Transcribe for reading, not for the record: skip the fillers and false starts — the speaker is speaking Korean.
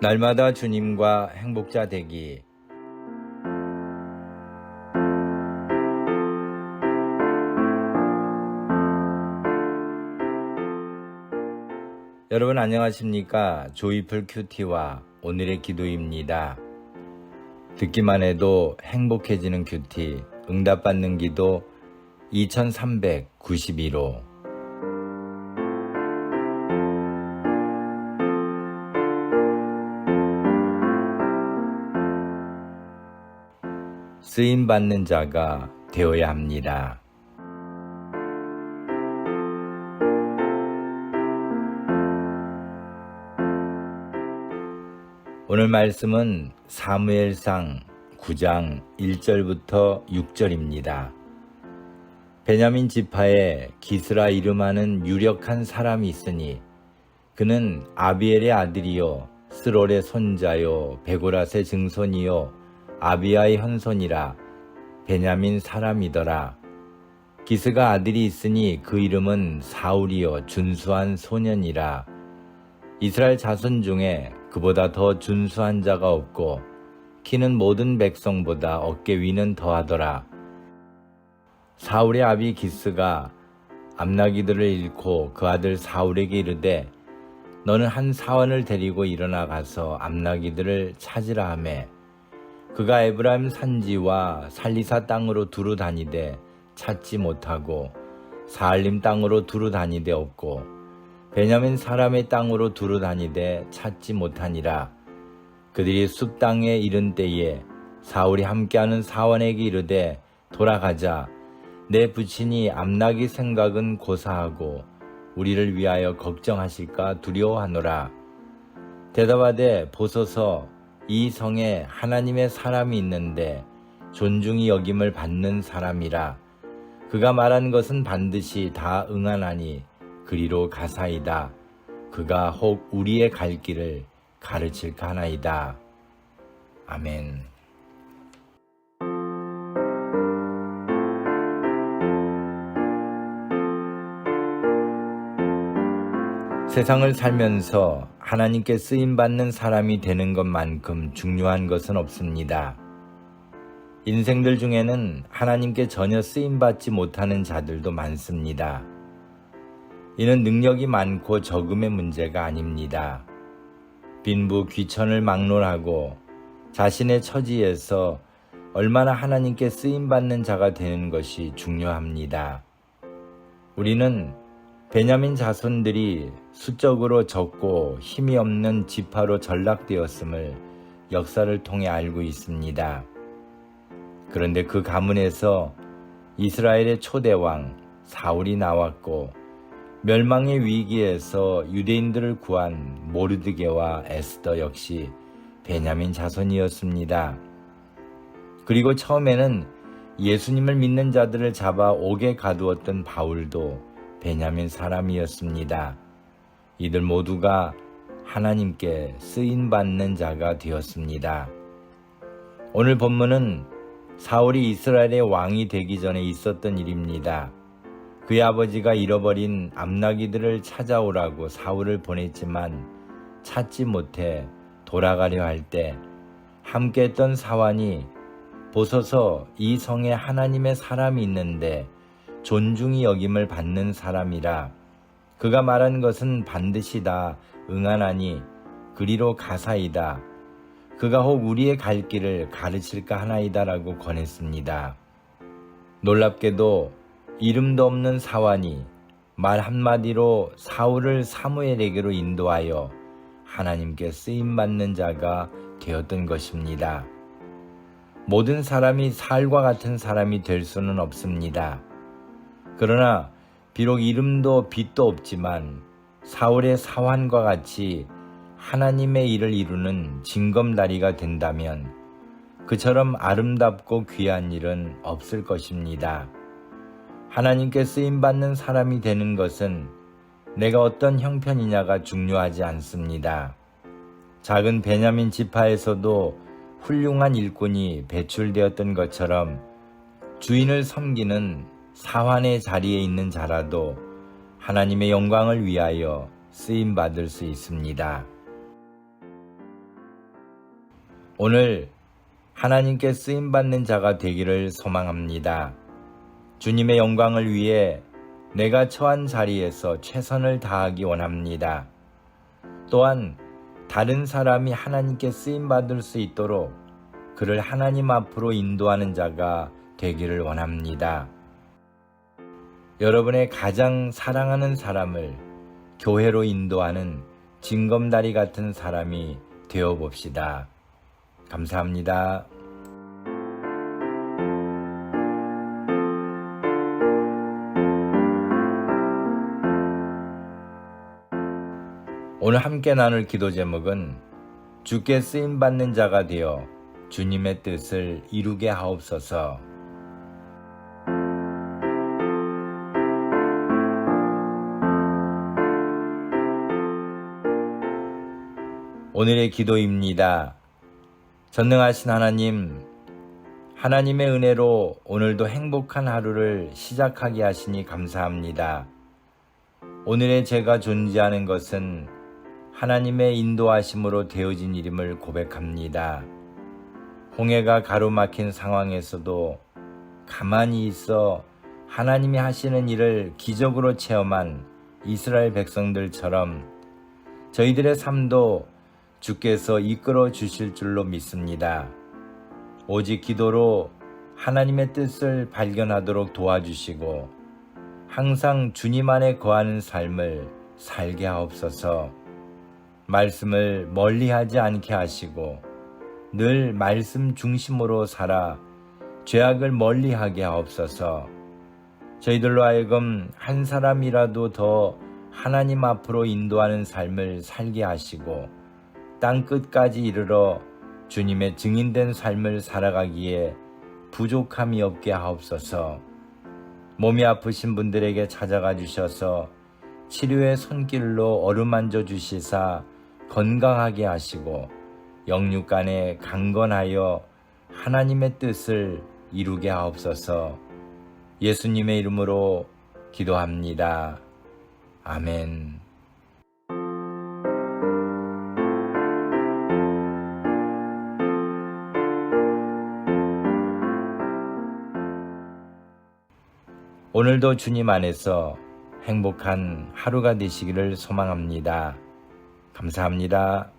날마다 주님과 행복자 되기. 여러분 안녕하십니까? 조이풀 큐티와 오늘의 기도입니다. 듣기만 해도 행복해지는 큐티, 응답받는 기도 2392호. 쓰임받는 자가 되어야 합니다. 오늘 말씀은 사무엘상 9장 1절부터 6절입니다. 베냐민 지파에 기스라 이름하는 유력한 사람이 있으니 그는 아비엘의 아들이요 스롤의 손자요 베고랏의 증손이요 아비야의 현손이라 베냐민 사람이더라. 기스가 아들이 있으니 그 이름은 사울이요 준수한 소년이라. 이스라엘 자손 중에 그보다 더 준수한 자가 없고 키는 모든 백성보다 어깨 위는 더하더라. 사울의 아비 기스가 암나기들을 잃고 그 아들 사울에게 이르되 너는 한 사원을 데리고 일어나 가서 암나기들을 찾으라 하매 그가 에브라임 산지와 살리사 땅으로 두루 다니되 찾지 못하고 사알림 땅으로 두루 다니되 없고 베냐민 사람의 땅으로 두루 다니되 찾지 못하니라. 그들이 숲 땅에 이른 때에 사울이 함께하는 사원에게 이르되 돌아가자. 내 부친이 암나기 생각은 고사하고 우리를 위하여 걱정하실까 두려워하노라. 대답하되 보소서 이 성에 하나님의 사람이 있는데 존중이 여김을 받는 사람이라. 그가 말한 것은 반드시 다 응하나니 그리로 가사이다. 그가 혹 우리의 갈 길을 가르칠까 하나이다. 아멘. 세상을 살면서 하나님께 쓰임받는 사람이 되는 것만큼 중요한 것은 없습니다. 인생들 중에는 하나님께 전혀 쓰임받지 못하는 자들도 많습니다. 이는 능력이 많고 적음의 문제가 아닙니다. 빈부 귀천을 막론하고 자신의 처지에서 얼마나 하나님께 쓰임받는 자가 되는 것이 중요합니다. 우리는 베냐민 자손들이 수적으로 적고 힘이 없는 지파로 전락되었음을 역사를 통해 알고 있습니다. 그런데 그 가문에서 이스라엘의 초대왕 사울이 나왔고 멸망의 위기에서 유대인들을 구한 모르드게와 에스더 역시 베냐민 자손이었습니다. 그리고 처음에는 예수님을 믿는 자들을 잡아 옥에 가두었던 바울도 베냐민 사람이었습니다. 이들 모두가 하나님께 쓰임받는 자가 되었습니다. 오늘 본문은 사울이 이스라엘의 왕이 되기 전에 있었던 일입니다. 그의 아버지가 잃어버린 암나기들을 찾아오라고 사울을 보냈지만 찾지 못해 돌아가려 할 때 함께 했던 사환이 보소서 이 성에 하나님의 사람이 있는데 존중이 여김을 받는 사람이라. 그가 말한 것은 반드시 다 응하나니 그리로 가사이다. 그가 혹 우리의 갈 길을 가르칠까 하나이다라고 권했습니다. 놀랍게도 이름도 없는 사환이 말 한마디로 사울을 사무엘에게로 인도하여 하나님께 쓰임받는 자가 되었던 것입니다. 모든 사람이 사울과 같은 사람이 될 수는 없습니다. 그러나 비록 이름도 빛도 없지만 사울의 사환과 같이 하나님의 일을 이루는 징검다리가 된다면 그처럼 아름답고 귀한 일은 없을 것입니다. 하나님께 쓰임받는 사람이 되는 것은 내가 어떤 형편이냐가 중요하지 않습니다. 작은 베냐민 지파에서도 훌륭한 일꾼이 배출되었던 것처럼 주인을 섬기는 사환의 자리에 있는 자라도 하나님의 영광을 위하여 쓰임받을 수 있습니다. 오늘 하나님께 쓰임받는 자가 되기를 소망합니다. 주님의 영광을 위해 내가 처한 자리에서 최선을 다하기 원합니다. 또한 다른 사람이 하나님께 쓰임받을 수 있도록 그를 하나님 앞으로 인도하는 자가 되기를 원합니다. 여러분의 가장 사랑하는 사람을 교회로 인도하는 징검다리 같은 사람이 되어 봅시다. 감사합니다. 오늘 함께 나눌 기도 제목은 주께 쓰임받는 자가 되어 주님의 뜻을 이루게 하옵소서. 오늘의 기도입니다. 전능하신 하나님, 하나님의 은혜로 오늘도 행복한 하루를 시작하게 하시니 감사합니다. 오늘의 제가 존재하는 것은 하나님의 인도하심으로 되어진 일임을 고백합니다. 홍해가 가로막힌 상황에서도 가만히 있어 하나님이 하시는 일을 기적으로 체험한 이스라엘 백성들처럼 저희들의 삶도 주께서 이끌어 주실 줄로 믿습니다. 오직 기도로 하나님의 뜻을 발견하도록 도와주시고 항상 주님 안에 거하는 삶을 살게 하옵소서. 말씀을 멀리하지 않게 하시고 늘 말씀 중심으로 살아 죄악을 멀리하게 하옵소서. 저희들로 하여금 한 사람이라도 더 하나님 앞으로 인도하는 삶을 살게 하시고 땅 끝까지 이르러 주님의 증인된 삶을 살아가기에 부족함이 없게 하옵소서. 몸이 아프신 분들에게 찾아가 주셔서 치료의 손길로 어루만져 주시사 건강하게 하시고 영육간에 강건하여 하나님의 뜻을 이루게 하옵소서. 예수님의 이름으로 기도합니다. 아멘. 오늘도 주님 안에서 행복한 하루가 되시기를 소망합니다. 감사합니다.